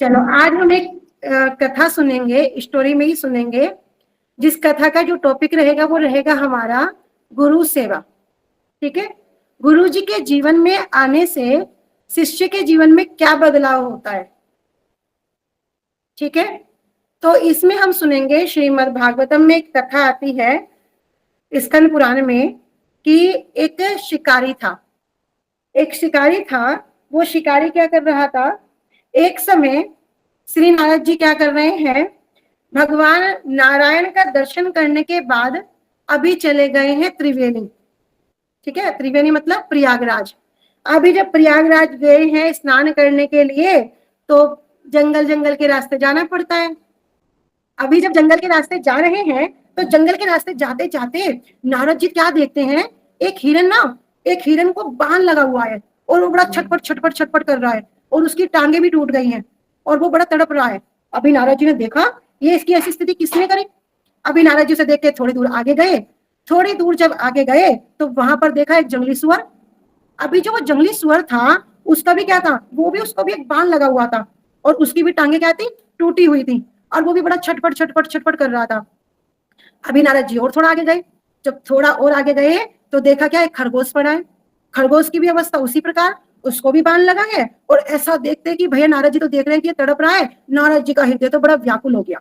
चलो आज हम एक कथा सुनेंगे, स्टोरी में ही सुनेंगे, जिस कथा का जो टॉपिक रहेगा वो रहेगा हमारा गुरु सेवा। ठीक है। गुरु जी के जीवन में आने से शिष्य के जीवन में क्या बदलाव होता है। ठीक है। तो इसमें हम सुनेंगे श्रीमद् भागवतम में एक कथा आती है स्कंद पुराण में कि एक शिकारी था। एक शिकारी था, वो शिकारी क्या कर रहा था, एक समय श्री नारद जी क्या कर रहे हैं, भगवान नारायण का दर्शन करने के बाद अभी चले गए हैं त्रिवेणी। ठीक है, त्रिवेणी मतलब प्रयागराज। अभी जब प्रयागराज गए हैं स्नान करने के लिए तो जंगल जंगल के रास्ते जाना पड़ता है। अभी जब जंगल के रास्ते जा रहे हैं तो जंगल के रास्ते जाते जाते नारद जी क्या देखते हैं, एक हिरन को बांध लगा हुआ है और वो बड़ा छटपट छटपट छटपट कर रहा है और उसकी टांगे भी टूट गई हैं और वो बड़ा तड़प रहा है। अभी नारद जी ने देखा ये इसकी ऐसी स्थिति किसने करी। अभी नारद जी से देख के थोड़ी दूर आगे गए। थोड़ी दूर जब आगे गए तो वहां पर देखा एक जंगली सुअर। अभी जो वो जंगली सुअर था उसका भी क्या था, उसको भी एक बांध लगा हुआ था और उसकी भी टांगे क्या थी, टूटी हुई थी और वो भी बड़ा छटपट छटपट छटपट कर रहा था। अभी नारद जी और थोड़ा आगे गए। जब थोड़ा और आगे गए तो देखा क्या, एक खरगोश पड़ा है। खरगोश की भी अवस्था उसी प्रकार, उसको भी बांध लगा है और ऐसा देखते कि भैया नारद जी तो देख रहे हैं कि ये तड़प रहा है। नारद जी का हृदय तो बड़ा व्याकुल हो गया।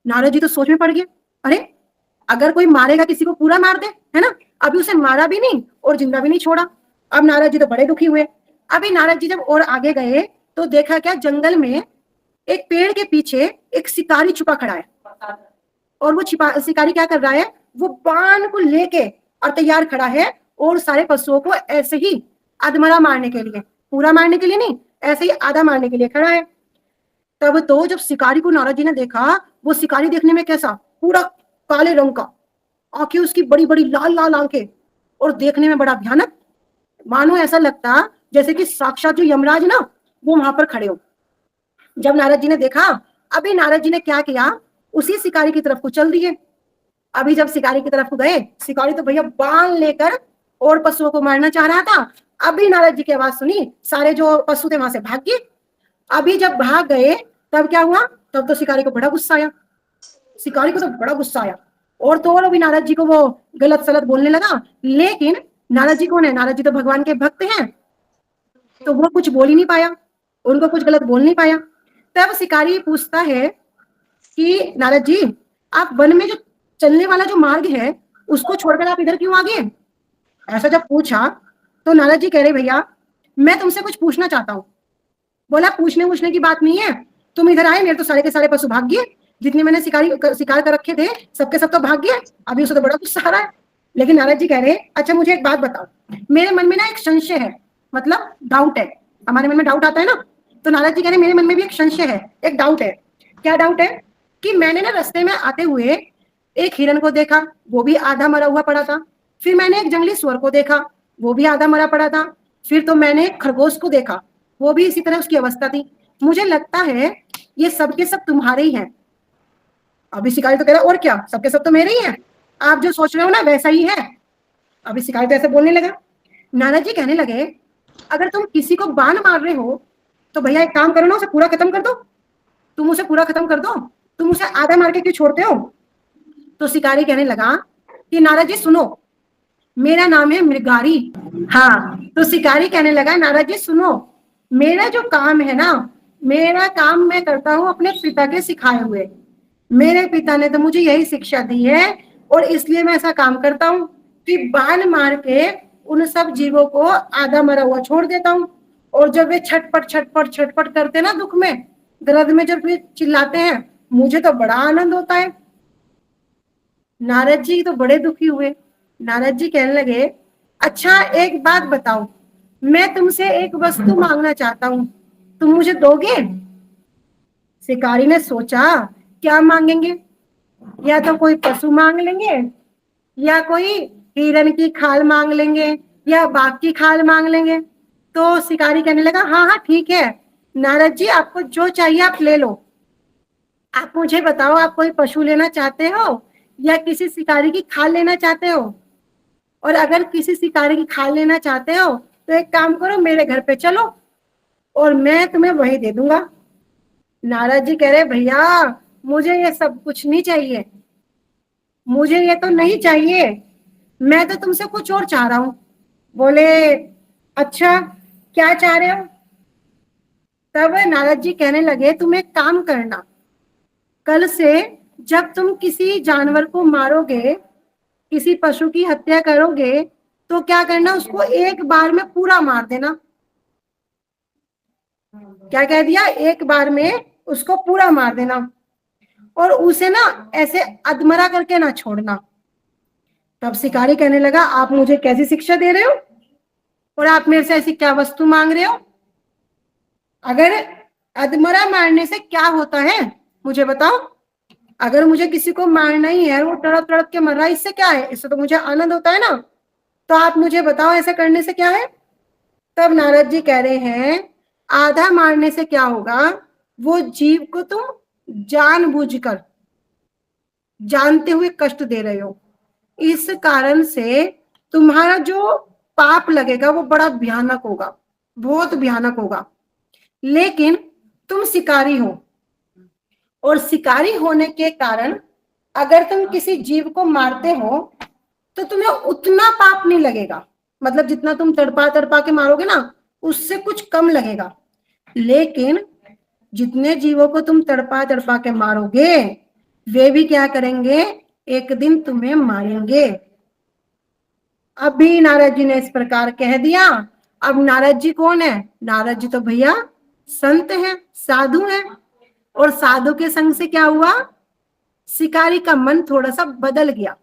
नारद जी तो सोच में पड़ गए, अरे अगर कोई मारेगा किसी को पूरा मार दे, है ना। अभी उसे मारा भी नहीं और जिंदा भी नहीं छोड़ा। अब नारद जी तो बड़े दुखी हुए। अभी नारद जी जब और आगे गए तो देखा क्या, जंगल में एक पेड़ के पीछे एक शिकारी छुपा खड़ा है और वो शिकारी क्या कर रहा है, वो बाण को लेके और तैयार खड़ा है और सारे पशुओं को ऐसे ही अधमरा मारने के लिए, पूरा मारने के लिए नहीं, ऐसे ही आधा मारने के लिए खड़ा है। तब तो जब शिकारी को नारद जी ने देखा, वो शिकारी देखने में कैसा, पूरा काले रंग का, आंखें उसकी बड़ी बड़ी लाल लाल आंखें और देखने में बड़ा भयानक, मानो ऐसा लगता जैसे कि साक्षात जो यमराज ना वो वहां पर खड़े हो। जब नारद जी ने देखा, अभी नारद जी ने क्या किया, उसी शिकारी की तरफ को चल दिए। अभी जब शिकारी की तरफ गए, शिकारी तो भैया बाण लेकर और पशुओं को मारना चाह रहा था। अभी नारद जी की आवाज सुनी, सारे जो पशु थे वहां से भाग गए। अभी जब भाग गए तब क्या हुआ, तब तो शिकारी को बड़ा गुस्सा आया। शिकारी को तो बड़ा गुस्सा आया और तो और अभी नारद जी को वो गलत सलत बोलने लगा। लेकिन नारद जी कौन है, नारद जी तो भगवान के भक्त हैं, तो वो कुछ बोल ही नहीं पाया, उनको कुछ गलत बोल नहीं पाया। तब शिकारी पूछता है कि नारद जी, आप वन में जो चलने वाला जो मार्ग है उसको छोड़कर आप इधर क्यों आ गए। ऐसा जब पूछा तो नारद जी कह रहे, भैया मैं तुमसे कुछ पूछना चाहता हूँ। बोला पूछने की बात नहीं है, तुम इधर आए, मेरे तो सारे के सारे पशु भाग गए, जितने मैंने शिकार कर रखे थे सबके सब तो भाग गए। अभी उसे तो बड़ा गुस्सा आ रहा है। लेकिन नारद जी कह रहे, अच्छा मुझे एक बात बताओ, मेरे मन में ना एक संशय है, मतलब डाउट है, हमारे मन में डाउट आता है ना, तो नारद जी कह रहे मेरे मन में भी एक संशय है, एक डाउट है। क्या डाउट है कि मैंने ना रास्ते में आते हुए एक हिरन को देखा, वो भी आधा मरा हुआ पड़ा था। फिर मैंने एक जंगली सुअर को देखा, वो भी आधा मरा पड़ा था। फिर तो मैंने एक खरगोश को देखा, वो भी इसी तरह उसकी अवस्था थी। मुझे लगता है ये सबके सब तुम्हारे ही हैं। अभी शिकारी तो कह रहा और क्या, सबके सब तो मेरे ही हैं, आप जो सोच रहे हो ना वैसा ही है। अभी शिकारी तो ऐसे बोलने लगा। नारद जी कहने लगे, अगर तुम किसी को बाण मार रहे हो तो भैया एक काम करो ना, उसे पूरा खत्म कर दो। तुम उसे पूरा खत्म कर दो, तुम उसे आधा मार के क्यों छोड़ते हो। तो शिकारी कहने लगा कि नारद जी सुनो, मेरा नाम है मृगारी। हाँ, तो शिकारी कहने लगा, नारद जी सुनो, मेरा जो काम है ना, मेरा काम मैं करता हूँ अपने पिता के सिखाए हुए। मेरे पिता ने तो मुझे यही शिक्षा दी है और इसलिए मैं ऐसा काम करता हूँ कि बाण मार के उन सब जीवों को आधा मरा हुआ छोड़ देता हूँ। और जब वे छटपट छटपट छटपट करते ना, दुख में दर्द में जब वे चिल्लाते हैं, मुझे तो बड़ा आनंद होता है। नारद जी तो बड़े दुखी हुए। नारद जी कहने लगे, अच्छा एक बात बताओ, मैं तुमसे एक वस्तु मांगना चाहता हूँ, तुम मुझे दोगे। शिकारी ने सोचा क्या मांगेंगे, या तो कोई पशु मांग लेंगे, या कोई हिरन की खाल मांग लेंगे, या बाघ की खाल मांग लेंगे। तो शिकारी कहने लगा, हाँ हाँ ठीक है नारद जी, आपको जो चाहिए आप ले लो। आप मुझे बताओ, आप कोई पशु लेना चाहते हो या किसी शिकारी की खाल लेना चाहते हो। और अगर किसी शिकारी की खाल लेना चाहते हो तो एक काम करो, मेरे घर पे चलो और मैं तुम्हें वही दे दूंगा। नारद जी कह रहे भैया मुझे ये सब कुछ नहीं चाहिए, मुझे ये तो नहीं चाहिए, मैं तो तुमसे कुछ और चाह रहा हूं। बोले अच्छा क्या चाह रहे हो? तब नारद जी कहने लगे तुम एक काम करना, कल से जब तुम किसी जानवर को मारोगे, किसी पशु की हत्या करोगे, तो क्या करना, उसको एक बार में पूरा मार देना। क्या कह दिया? एक बार में उसको पूरा मार देना, और उसे ना ऐसे अधमरा करके ना छोड़ना। तब शिकारी कहने लगा आप मुझे कैसी शिक्षा दे रहे हो, और आप मेरे से ऐसी क्या वस्तु मांग रहे हो? अगर अधमरा मारने से क्या होता है मुझे बताओ। अगर मुझे किसी को मारना ही है, वो तड़प तड़प के मर रहा है, इससे क्या है? इससे तो मुझे आनंद होता है ना। तो आप मुझे बताओ ऐसा करने से क्या है? तब नारद जी कह रहे हैं आधा मारने से क्या होगा, वो जीव को तुम जानबूझकर, जानते हुए कष्ट दे रहे हो, इस कारण से तुम्हारा जो पाप लगेगा वो बड़ा भयानक होगा, बहुत भयानक होगा। लेकिन तुम शिकारी हो, और शिकारी होने के कारण अगर तुम किसी जीव को मारते हो तो तुम्हें उतना पाप नहीं लगेगा, मतलब जितना तुम तड़पा तड़पा के मारोगे ना उससे कुछ कम लगेगा। लेकिन जितने जीवों को तुम तड़पा तड़पा के मारोगे वे भी क्या करेंगे, एक दिन तुम्हें मारेंगे। अभी नारद जी ने इस प्रकार कह दिया। अब नारद जी कौन है? नारद जी तो भैया संत हैं, साधु हैं, और साधु के संग से क्या हुआ, शिकारी का मन थोड़ा सा बदल गया।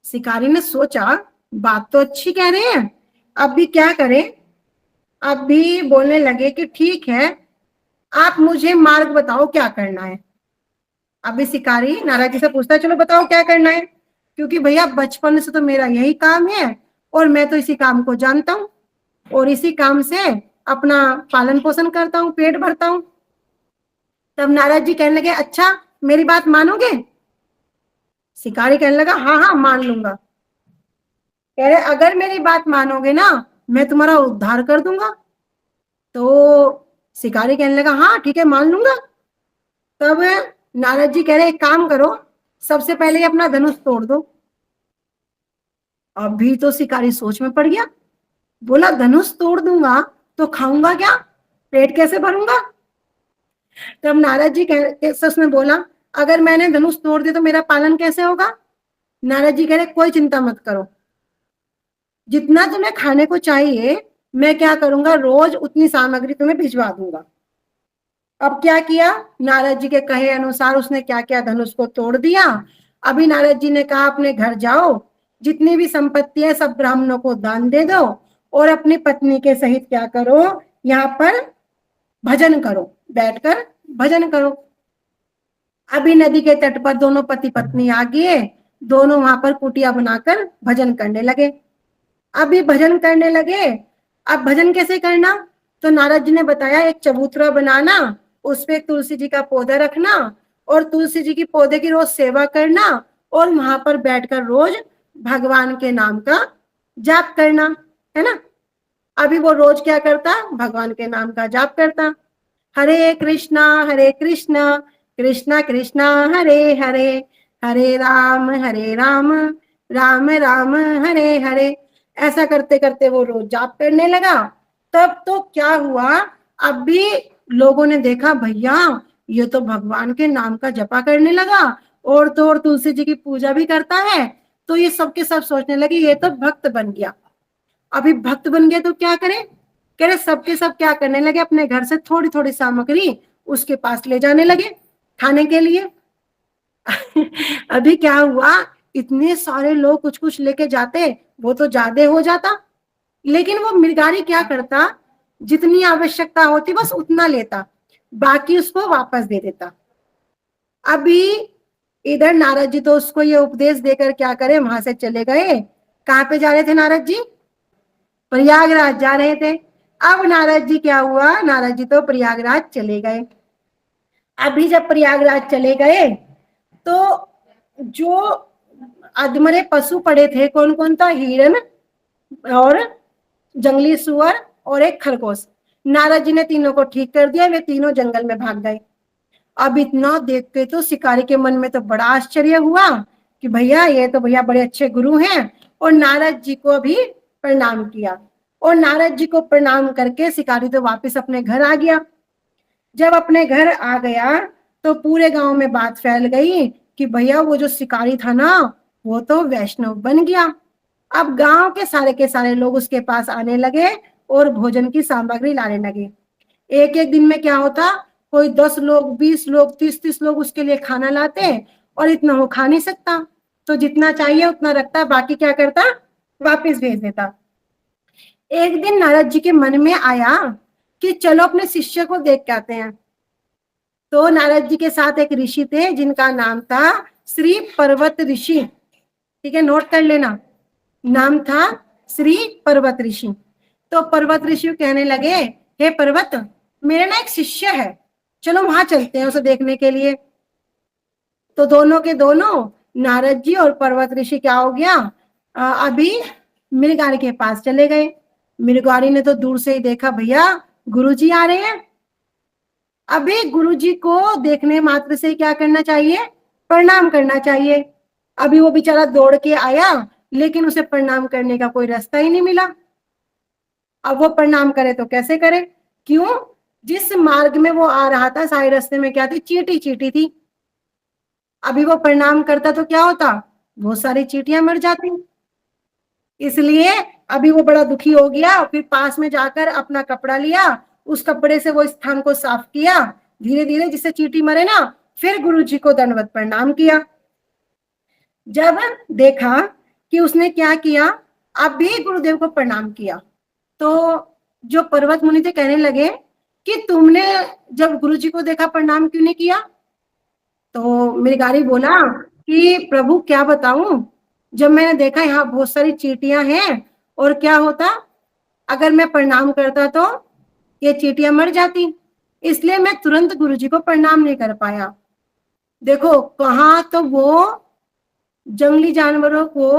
शिकारी ने सोचा बात तो अच्छी कह रहे हैं, अब भी क्या करें। अब भी बोलने लगे कि ठीक है आप मुझे मार्ग बताओ क्या करना है। अभी शिकारी नारद जी से पूछता है चलो बताओ क्या करना है, क्योंकि भैया बचपन से तो मेरा यही काम है, और मैं तो इसी काम को जानता हूँ, और इसी काम से अपना पालन पोषण करता हूँ, पेट भरता हूँ। तब नारद जी कहने लगे अच्छा मेरी बात मानोगे? शिकारी कहने लगा हाँ हाँ मान लूंगा। कह रहे अगर मेरी बात मानोगे ना मैं तुम्हारा उद्धार कर दूंगा। तो शिकारी कहने लगा हाँ ठीक है मान लूंगा। तब नारद जी कह रहे एक काम करो, सबसे पहले अपना धनुष तोड़ दो। अभी तो शिकारी सोच में पड़ गया, बोला धनुष तोड़ दूंगा तो खाऊंगा क्या, पेट कैसे भरूंगा? तब नारद जी कैसे उसने बोला अगर मैंने धनुष तोड़ दिया तो मेरा पालन कैसे होगा? नारद जी कह रहे कोई चिंता मत करो, जितना तुम्हें खाने को चाहिए मैं क्या करूंगा रोज उतनी सामग्री तुम्हें भिजवा दूंगा। अब क्या किया, नारद जी के कहे अनुसार उसने क्या किया, धनुष को तोड़ दिया। अभी नारद जी ने कहा अपने घर जाओ, जितनी भी संपत्ति है सब ब्राह्मणों को दान दे दो, और अपनी पत्नी के सहित क्या करो, यहाँ पर भजन करो, बैठकर भजन करो। अभी नदी के तट पर दोनों पति पत्नी आ गए, दोनों वहां पर कुटिया बनाकर भजन करने लगे। अभी भजन करने लगे। अब भजन कैसे करना, तो नारद जी ने बताया एक चबूतरा बनाना, उस पे तुलसी जी का पौधा रखना, और तुलसी जी की पौधे की रोज सेवा करना, और वहां पर बैठकर रोज भगवान के नाम का जाप करना, है ना। अभी वो रोज क्या करता, भगवान के नाम का जाप करता, हरे कृष्णा कृष्णा कृष्णा हरे हरे, हरे राम राम राम हरे हरे। ऐसा करते करते वो रोज जाप करने लगा। तब तो क्या हुआ, अब भी लोगों ने देखा भैया ये तो भगवान के नाम का जपा करने लगा, और तो और तुलसी जी की पूजा भी करता है। तो ये सबके सब सोचने लगे ये तो भक्त बन गया। अभी भक्त बन गया तो क्या करें, कह रहे सबके सब क्या करने लगे, अपने घर से थोड़ी थोड़ी सामग्री उसके पास ले जाने लगे खाने के लिए। अभी क्या हुआ, इतने सारे लोग कुछ कुछ लेके जाते वो तो ज्यादा हो जाता, लेकिन वो मृगारी क्या करता, जितनी आवश्यकता होती बस उतना लेता, बाकी उसको वापस दे देता। अभी इधर नारद जी तो उसको ये उपदेश देकर क्या करे वहां से चले गए। कहाँ पे जा रहे थे नारद जी, प्रयागराज जा रहे थे। अब नारद जी क्या हुआ, नारद जी तो प्रयागराज चले गए। अभी जब प्रयागराज चले गए तो जो अधमरे पशु पड़े थे कौन कौन था, हिरण और जंगली सुअर और एक खरगोश, नारद जी ने तीनों को ठीक कर दिया, वे तीनों जंगल में भाग गए। अब इतना देख के तो शिकारी के मन में तो बड़ा आश्चर्य हुआ कि भैया ये तो भैया बड़े अच्छे गुरु हैं, और नारद जी को भी प्रणाम किया। और नारद जी को प्रणाम करके शिकारी तो वापस अपने घर आ गया। जब अपने घर आ गया तो पूरे गांव में बात फैल गई कि भैया वो जो शिकारी था ना, वो तो वैष्णव बन गया। अब गांव के सारे लोग उसके पास आने लगे और भोजन की सामग्री लाने लगे। एक एक दिन में क्या होता, कोई 10 लोग, 20 लोग, 30 लोग उसके लिए खाना लाते, और इतना वो खा नहीं सकता, तो जितना चाहिए उतना रखता, बाकी क्या करता, वापस भेज देता। एक दिन नारद जी के मन में आया कि चलो अपने शिष्य को देख के आते हैं। तो नारद जी के साथ एक ऋषि थे जिनका नाम था श्री पर्वत ऋषि। ठीक है, नोट कर लेना, नाम था श्री पर्वत ऋषि। तो पर्वत ऋषि कहने लगे, हे पर्वत, मेरा ना एक शिष्य है, चलो वहां चलते हैं उसे देखने के लिए। तो दोनों के दोनों, नारद जी और पर्वत ऋषि, क्या हो गया, अभी मृगारी के पास चले गए। मृगारी ने तो दूर से ही देखा, भैया गुरुजी आ रहे हैं। अभी गुरुजी को देखने मात्र से क्या करना चाहिए, प्रणाम करना चाहिए। अभी वो बेचारा दौड़ के आया, लेकिन उसे प्रणाम करने का कोई रास्ता ही नहीं मिला। अब वो प्रणाम करे तो कैसे करे, क्यों, जिस मार्ग में वो आ रहा था सारे रास्ते में क्या थी, चींटी चींटी थी। अभी वो प्रणाम करता तो क्या होता, बहुत सारी चींटियां मर जाती। इसलिए अभी वो बड़ा दुखी हो गया, फिर पास में जाकर अपना कपड़ा लिया, उस कपड़े से वो स्थान को साफ किया धीरे धीरे, जिससे चींटी मरे ना। फिर गुरु जी को दंडवत प्रणाम किया। जब देखा कि उसने क्या किया, अब भी गुरुदेव को प्रणाम किया, तो जो पर्वत मुनि थे कहने लगे कि तुमने जब गुरु जी को देखा प्रणाम क्यों नहीं किया। तो मृगारी बोला कि प्रभु क्या बताऊं, जब मैंने देखा यहाँ बहुत सारी चींटियां हैं, और क्या होता, अगर मैं प्रणाम करता तो ये चींटियां मर जाती, इसलिए मैं तुरंत गुरुजी को प्रणाम नहीं कर पाया। देखो कहाँ तो वो जंगली जानवरों को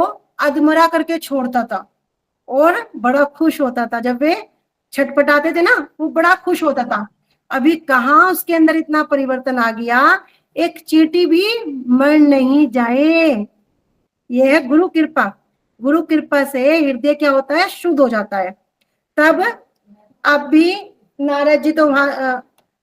अधमरा करके छोड़ता था, और बड़ा खुश होता था जब वे छटपटाते थे ना, वो बड़ा खुश होता था। अभी कहाँ उसके अंदर इतना परिवर्तन आ गया, एक चींटी भी मर नहीं जाए। यह है गुरु कृपा। गुरु कृपा से हृदय क्या होता है, शुद्ध हो जाता है। तब अब भी नारद जी तो वहां,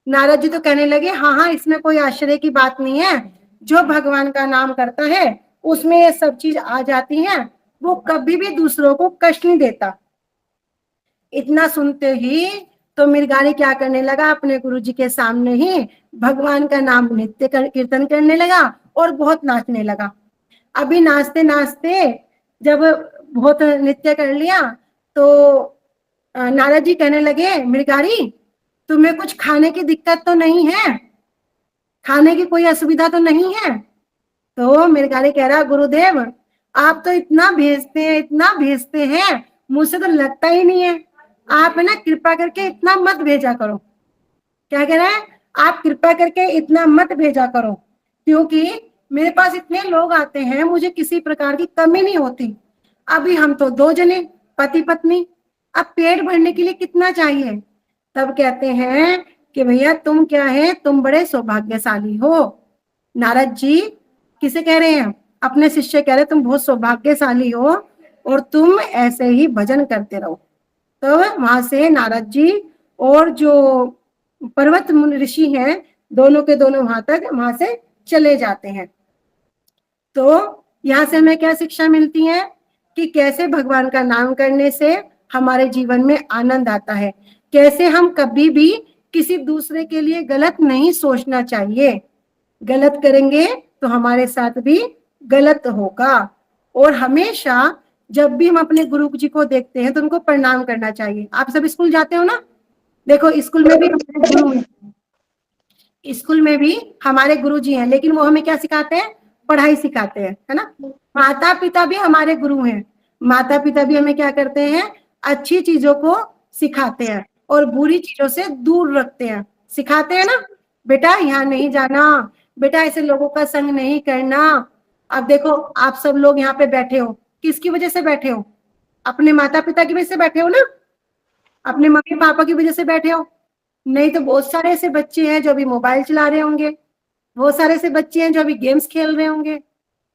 नारद जी तो कहने लगे, हाँ हाँ इसमें कोई आश्चर्य की बात नहीं है, जो भगवान का नाम करता है उसमें ये सब चीज आ जाती हैं, वो कभी भी दूसरों को कष्ट नहीं देता। इतना सुनते ही तो मृगारी क्या करने लगा, अपने गुरु जी के सामने ही भगवान का नाम नित्य कीर्तन करने लगा और बहुत नाचने लगा। अभी नाचते नाचते जब बहुत नृत्य कर लिया, तो नारद जी कहने लगे, मृगारी तुम्हें कुछ खाने की दिक्कत तो नहीं है, खाने की कोई असुविधा तो नहीं है। तो मृगारी कह रहा, गुरुदेव आप तो इतना भेजते हैं, इतना भेजते हैं, मुझसे तो लगता ही नहीं है, आप है ना कृपा करके इतना मत भेजा करो। क्या कह रहा है, आप कृपा करके इतना मत भेजा करो, क्योंकि मेरे पास इतने लोग आते हैं, मुझे किसी प्रकार की कमी नहीं होती। अभी हम तो 2 जने पति पत्नी, अब पेट भरने के लिए कितना चाहिए। तब कहते हैं कि भैया तुम क्या है, तुम बड़े सौभाग्यशाली हो। नारद जी किसे कह रहे हैं, अपने शिष्य कह रहे हैं, तुम बहुत सौभाग्यशाली हो और तुम ऐसे ही भजन करते रहो। तो वहां से नारद जी और जो पर्वत मुनि ऋषि हैं, दोनों के दोनों वहां से चले जाते हैं। तो यहाँ से हमें क्या शिक्षा मिलती है कि कैसे भगवान का नाम करने से हमारे जीवन में आनंद आता है, कैसे हम कभी भी किसी दूसरे के लिए गलत नहीं सोचना चाहिए। गलत करेंगे तो हमारे साथ भी गलत होगा। और हमेशा जब भी हम अपने गुरु जी को देखते हैं तो उनको प्रणाम करना चाहिए। आप सब स्कूल जाते हो ना, देखो स्कूल में भी गुरु हैं, स्कूल में भी हमारे गुरु जी हैं, लेकिन वो हमें क्या सिखाते हैं, पढ़ाई सिखाते हैं, है ना। माता पिता भी हमारे गुरु हैं, माता पिता भी हमें क्या करते हैं, अच्छी चीजों को सिखाते हैं और बुरी चीजों से दूर रखते हैं। सिखाते हैं ना, बेटा यहाँ नहीं जाना, बेटा ऐसे लोगों का संग नहीं करना। अब देखो आप सब लोग यहाँ पे बैठे हो, किसकी वजह से बैठे हो, अपने माता पिता की वजह से बैठे हो ना। अपने मम्मी पापा की वजह से बैठे हो? नहीं तो बहुत सारे ऐसे बच्चे हैं जो अभी मोबाइल चला रहे होंगे, बहुत सारे ऐसे बच्चे हैं जो अभी गेम्स खेल रहे होंगे,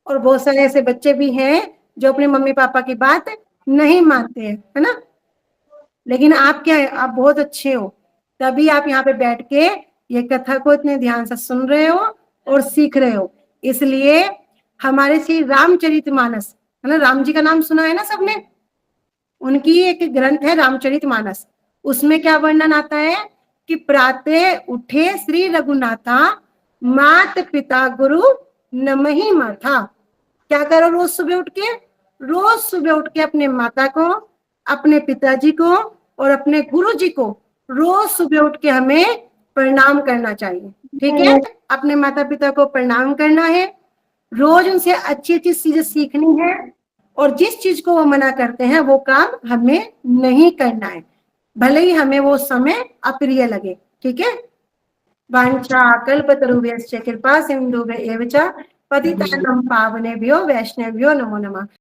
और बहुत सारे ऐसे बच्चे भी हैं जो अपने मम्मी पापा की बात नहीं मानते हैं, है ना। लेकिन आप क्या है, आप बहुत अच्छे हो, तभी आप यहाँ पे बैठ के ये कथा को इतने ध्यान से सुन रहे हो और सीख रहे हो। इसलिए हमारे श्री रामचरितमानस, है ना, राम जी का नाम सुना है ना सबने, उनकी एक ग्रंथ है रामचरितमानस। उसमें क्या वर्णन आता है कि प्रातः उठे श्री रघुनाथा, मात पिता गुरु नमहि माथा। क्या करो रोज सुबह उठ के? रोज सुबह उठ के अपने माता को, अपने पिताजी को और अपने गुरु जी को रोज सुबह उठ के हमें प्रणाम करना चाहिए। ठीक है, अपने माता पिता को प्रणाम करना है, रोज उनसे अच्छी अच्छी चीजें सीखनी है, और जिस चीज को वो मना करते हैं वो काम हमें नहीं करना है, भले ही हमें वो समय अप्रिय लगे। ठीक है, वाञ्छा कल्पतरुभ्यश्च कृपा सिन्धुभ्य एव च पतितानां पावनेभ्यो वैष्णवेभ्यो नमो नमः।